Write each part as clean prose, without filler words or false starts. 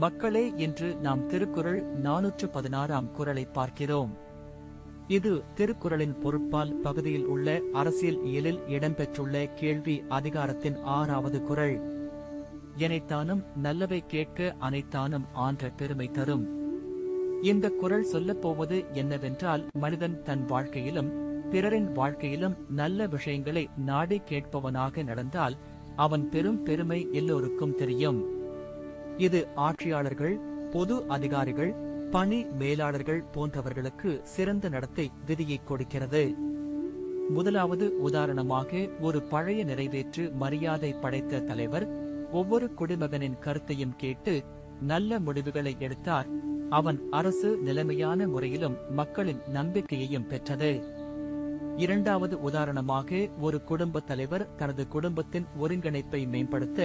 மக்களே என்று நாம் திருக்குறள் 416 குறளை பார்க்கிறோம். இது திருக்குறளின் பொருட்பால் பகுதியில் உள்ள அரசியல் இயலில் இடம்பெற்றுள்ள கேள்வி அதிகாரத்தின் 6வது குறள். எனைத்தானும் நல்லவை கேட்க அனைத்தானும் ஆன்ற பெருமை தரும். இந்த குறள் சொல்லப்போவது என்னவென்றால், மனிதன் தன் வாழ்க்கையிலும் பிறரின் வாழ்க்கையிலும் நல்ல விஷயங்களை நாடி கேட்பவனாக நடந்தால் அவன் பெரும் பெருமை எல்லோருக்கும் தெரியும். இது ஆட்சியாளர்கள், பொது அதிகாரிகள், பணி மேலாளர்கள் போன்றவர்களுக்கு சிறந்த நடத்தை விதியை கொடுக்கிறது. முதலாவது உதாரணமாக, ஒரு பழைய நிறைவேற்று மரியாதை படைத்த தலைவர் ஒவ்வொரு குடிமகனின் கருத்தையும் கேட்டு நல்ல முடிவுகளை எடுத்தார். அவன் அரசு நிலைமையான முறையிலும் மக்களின் நம்பிக்கையையும் பெற்றது. இரண்டாவது உதாரணமாக, ஒரு குடும்ப தலைவர் தனது குடும்பத்தின் ஒருங்கிணைப்பை மேம்படுத்த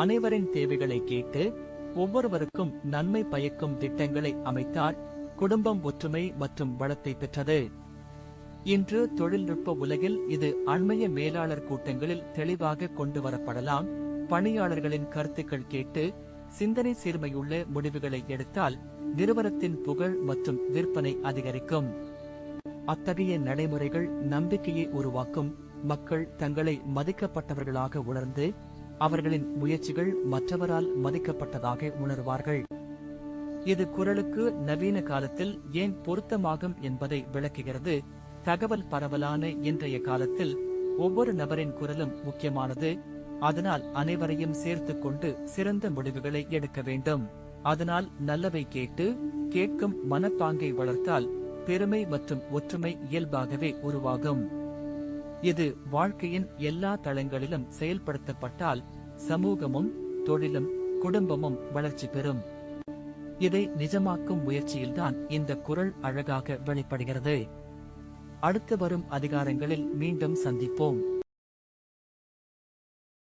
அனைவரின் தேவைகளை கேட்டு ஒவ்வொருவருக்கும் நன்மை பயக்கும் திட்டங்களை அமைத்தார். குடும்பம் ஒற்றுமை மற்றும் வளத்தை பெற்றது. இன்று தொழில்நுட்ப உலகில் இது அண்மைய மேலாளர் கூட்டங்களில் தெளிவாக கொண்டு வரப்படலாம். பணியாளர்களின் கருத்துக்கள் கேட்டு சிந்தனை சீர்மையுள்ள முடிவுகளை எடுத்தால் நிறுவனத்தின் புகழ் மற்றும் விற்பனை அதிகரிக்கும். அத்தகைய நடைமுறைகள் நம்பிக்கையை உருவாக்கும். மக்கள் தங்களை மதிக்கப்பட்டவர்களாக உணர்ந்து அவர்களின் முயற்சிகள் மற்றவரால் மதிக்கப்பட்டதாக உணர்வார்கள். இது குறளுக்கு நவீன காலத்தில் ஏன் பொருத்தமாகும் என்பதை விளக்குகிறது. தகவல் பரவலான இன்றைய காலத்தில் ஒவ்வொரு நபரின் குரலும் முக்கியமானது. அதனால் அனைவரையும் சேர்த்துக் கொண்டு சிறந்த முடிவுகளை எடுக்க வேண்டும். அதனால் நல்லவை கேட்டு கேட்கும் மனப்பாங்கை வளர்த்தால் பெருமை மற்றும் ஒற்றுமை இயல்பாகவே உருவாகும். இது வாழ்க்கையின் எல்லா தளங்களிலும் செயல்படுத்தப்பட்டால் சமூகமும் தொழிலும் குடும்பமும் வளர்ச்சி பெறும். இதை நிஜமாக்கும் முயற்சியில்தான் இந்த குறள் அழகாக வெளிப்படுகிறது. அடுத்து வரும் அதிகாரங்களில் மீண்டும் சந்திப்போம்.